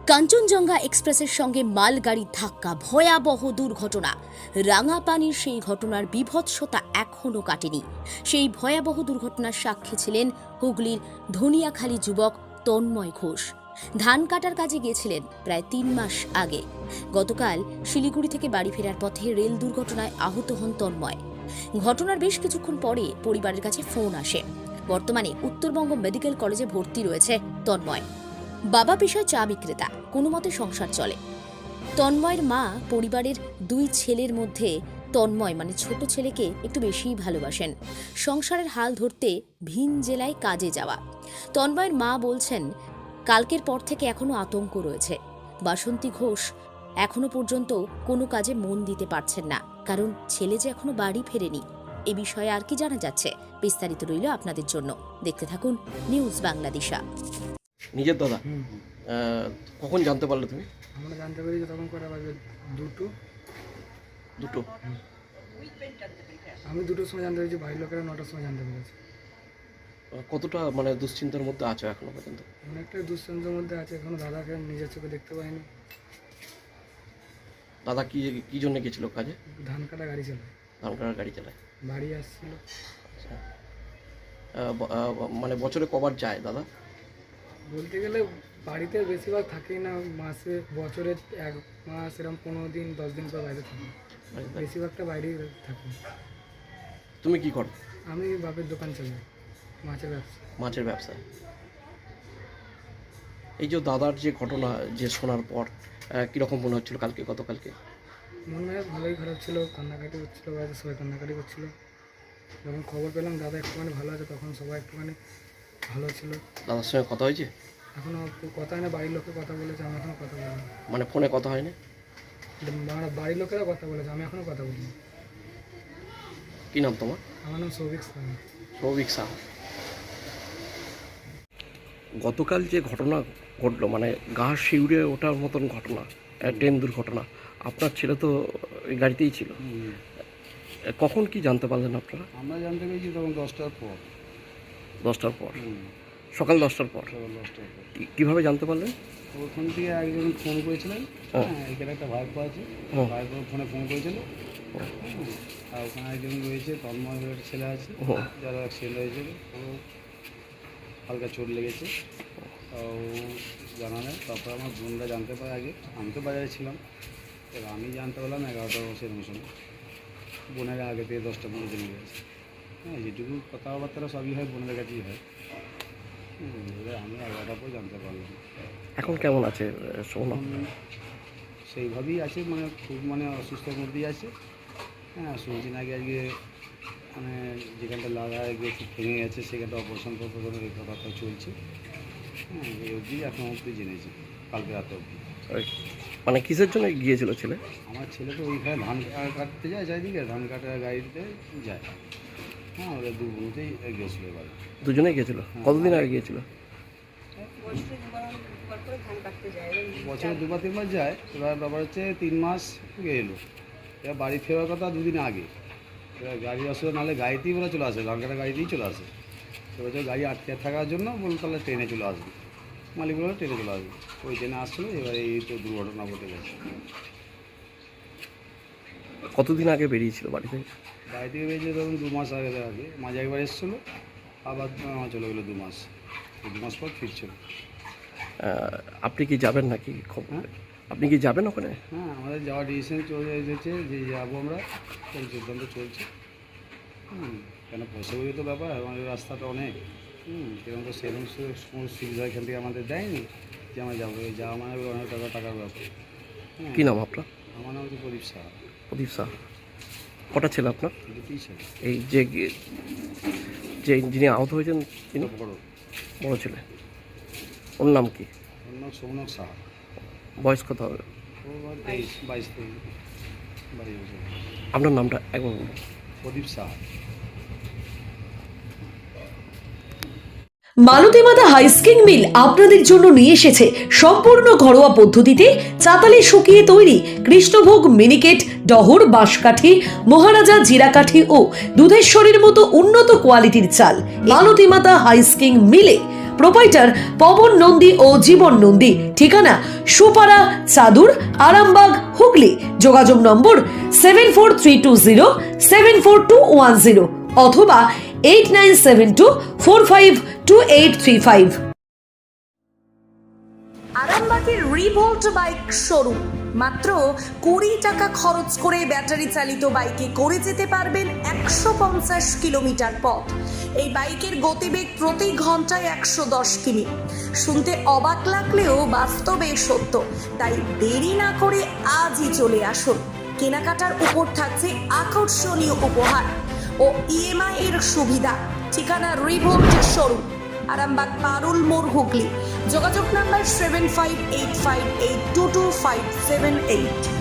কাঞ্চনজঙ্ঘা এক্সপ্রেসের সঙ্গে মালগাড়ির ধাক্কা, ভয়াবহ দুর্ঘটনা। রাঙাপানির সেই ঘটনার বীভৎসতা এখনও কাটেনি। সেই ভয়াবহ দুর্ঘটনার সাক্ষী ছিলেন হুগলির ধনিয়াখালী যুবক তন্ময় ঘোষ। ধান কাটার কাজে গিয়েছিলেন প্রায় ৩ মাস আগে। গতকাল শিলিগুড়ি থেকে বাড়ি ফেরার পথে রেল দুর্ঘটনায় আহত হন তন্ময়। ঘটনার বেশ কিছুক্ষণ পরে পরিবারের কাছে ফোন আসে। বর্তমানে উত্তরবঙ্গ মেডিকেল কলেজে ভর্তি রয়েছে তন্ময়। বাবা পেশায় চা বিক্রেতা, কোনো মতে সংসার চলে। তন্ময়ের মা পরিবারের 2 ছেলের মধ্যে তন্ময় মানে ছোট ছেলেকে একটু বেশিই ভালোবাসেন। সংসারের হাল ধরতে ভিন জেলায় কাজে যাওয়া। তন্ময়ের মা বলছেন, কালকের পর থেকে এখনো আতঙ্ক রয়েছে। বাসন্তী ঘোষ এখনো পর্যন্ত কোনো কাজে মন দিতে পারছেন না, কারণ ছেলে যে এখনো বাড়ি ফেরেনি। এ বিষয়ে আর কি জানা যাচ্ছে, বিস্তারিত রইল আপনাদের জন্য। দেখতে থাকুন নিউজ বাংলাদেশা। নিজের দাদা কখন জানতে পারলে তুমি? আমরা জানতে পারি যে তখন কটা বাজে দুটো। আমি 2টোর সময় জানতে পেরেছি, বাড়ির লোকেরা 9টার সময় জানতে পেরেছি। কতটা মানে দুশ্চিন্তার মধ্যে আছো এখনো পর্যন্ত? অনেকটাই দুশ্চিন্তার মধ্যে আছে, এখনো দাদাকে নিজের চোখে দেখতে পাইনি। দাদা কি জন্য গেছিল কাজে? ধান কাটা গাড়ি চালায়, ধান কাটার গাড়ি চালায়। বাড়ি আসছিল। আচ্ছা, মানে বছরে কবার যায় দাদা? বলতে গেলে বাড়িতে বেশিরভাগ থাকেই না, বছরে 1 মাস এরকম 15 দিন 10 দিন পর বাইরে থাকি। বেশিরভাগটা বাইরেই থাকি। তুমি কি করো? আমি বাপের দোকান চালাই, মাছের ব্যবসা। এই যে দাদার যে ঘটনা যে শোনার পর কীরকম মনে হচ্ছিল গতকালকে? মনে হয় ভালোই খারাপ ছিল, কান্নাকাটি হচ্ছিল, বাড়িতে সবাই কান্নাকাটি করছিল। যখন খবর পেলাম দাদা একটুখানি ভালো আছে, তখন সবাই একটুখানি ভালো ছিল। দাদার সঙ্গে কথা হয়েছে? এখনও কথা হয় না, বাড়ির লোকে কথা বলেছে, আমি এখনও কথা বলিনি। মানে ফোনে কথা হয়নি? বাড়ির লোকেরা কথা বলেছে, আমি এখনও কথা বলিনি। কী নাম তোমার? আমার নাম সৌভিক সাহা। সৌভিক সাহা। গতকাল যে ঘটনা ঘটলো, মানে গা শিউরে ওঠার মতন ঘটনা, ট্রেন দুর্ঘটনা। আপনার ছেলে তো ওই গাড়িতেই ছিল। কখন কি জানতে পারলেন আপনারা? আমরা জানতে পেরেছি তখন 10টার পর। 10টার পর? সকাল 10টার পর। কীভাবে জানতে পারলেন? ওখান থেকে একজন ফোন করেছিলেন। এখানে একটা ভাইপো আছে, ভাইপো ফোনে ফোন করেছিল। আর ওখানে একজন রয়েছে, তন্ময় ছেলে আছে, যারা অ্যাক্সিডেন্ট হয়েছিল। ও হালকা চোট লেগেছে, ও জানালেন। তারপর আমার বোনরা জানতে পারে আগে, আমি তো বাজারে ছিলাম। এবার আমি জানতে পারলাম 11টা সেরকম সময়। বোনেরা আগে থেকে 10টা পর্যন্ত জেনে গেছে। যেটুকু কথাবার্তা সবই হয় বোনের কাছেই হয়। আমি 11টার পর জানতে পারলাম। এখন কেমন আছে সোনা? সেইভাবেই আছে, মানে খুব অসুস্থর মধ্যেই আছে। শুনছি নাকি আজকে মানে যেখানটা লাগা গিয়ে খুব ভেঙে গেছে, সেখানটা অপারেশন করে এই কথাটা চলছে। এই অবধি এখন অবধি জেনেছি, কালকে রাতে অবধি। মানে কিসের জন্য গিয়েছিল ছেলে? আমার ছেলে তো ওইখানে ধান কাটতে যায়, চারিদিকে ধান কাটার গাড়িতে যায়। ওরা 2 বোনতেই গিয়েছিল এবারে। দুজনেই গিয়েছিল? কতদিন আগে গিয়েছিল? বছরে 2-3 বার যায়। এবার ব্যাপার হচ্ছে 3 মাস গেলো। এবার বাড়ি ফেরার কথা 2 দিন আগে। এবার গাড়ি অসুবিধা নাহলে গাড়িতেই ওরা চলে আসে, ধান কাটা গাড়িতেই চলে আসে। এবার গাড়ি আটকে থাকার জন্য বলল তাহলে ট্রেনে চলে আসবে। মালিক বলে ট্রেনে চলে আসবে। ওই ট্রেনে আসছিলো। এবার এই তো দুর্ঘটনা ঘটে গেছে। কতদিন আগে বেরিয়েছিল বাড়ি থেকে? বাড়ি থেকে বেরিয়েছে ধরুন 2 মাস আগে। মাঝে একবার এসেছিলো, আবার চলে গেলো 2 মাস। 2 মাস পর ফিরছিল। আপনি কি যাবেন নাকি? আপনি কি যাবেন ওখানে? আমাদের যাওয়ার ডিসিশন চলে এসেছে যে যাবো আমরা, সিদ্ধান্ত চলছে। কেন পয়সাগুলি তো ব্যাপার, আমাদের রাস্তাটা অনেক। সেরকম তো সেরকম সুবিধা এখান থেকে আমাদের দেয়নি যে আমরা যাবো। যাওয়া মানে অনেক টাকার ব্যাপার। কী নাম আপনার? আমার নাম হচ্ছে প্রদীপ সাহা। প্রদীপ সাহা। কটা ছেলে আপনার? 2টিই ছেলে। এই যিনি আহত হয়েছেন তিনি? বড় ছেলে। ওর নাম কি? ওর নাম সৌনক সাহা। বয়স কত হবে? ও 22-23 বছর। আপনার নামটা একবার বলুন। প্রদীপ সাহা। মালতী মাতা হাইস্কিং মিল আপনাদের জন্য নিয়ে এসেছে সম্পূর্ণ ঘরোয়া পদ্ধতিতে চাতালে শুকিয়ে তৈরি কৃষ্ণভোগ মিনিকেট, ডহর, বাঁশকাঠি, মহারাজা জিরাকাঠি ও দুধেশ্বরীর মতো উন্নত কোয়ালিটির চাল। মালতী মাতা হাইস্কিং মিলে প্রোপাইটার পবন নন্দী ও জীবন নন্দী। ঠিকানা সুপারা, চাদুর, আরামবাগ, হুগলি। যোগাযোগ নম্বর 7432074210 অথবা 8972452835। আরামবাগের রিভোল্ট বাইক শোরুম। মাত্র 20 টাকা খরচ করে ব্যাটারি চালিত বাইকে করে যেতে পারবেন 150 কিলোমিটার পথ। এই বাইকের গতিবেগ প্রতি ঘন্টায় 110 কিমি। শুনতে অবাক লাগলেও বাস্তবে সত্য, তাই দেরি না করে আজই চলে আসুন। কেনাকাটার উপর থাকছে আকর্ষণীয় উপহার ও ইএমআই এর সুবিধা। ঠিকানা রিভোল্ট শোরুম, আরামবাগ পারুল মোড়, হুগলি। যোগাযোগ নাম্বার 7585822578।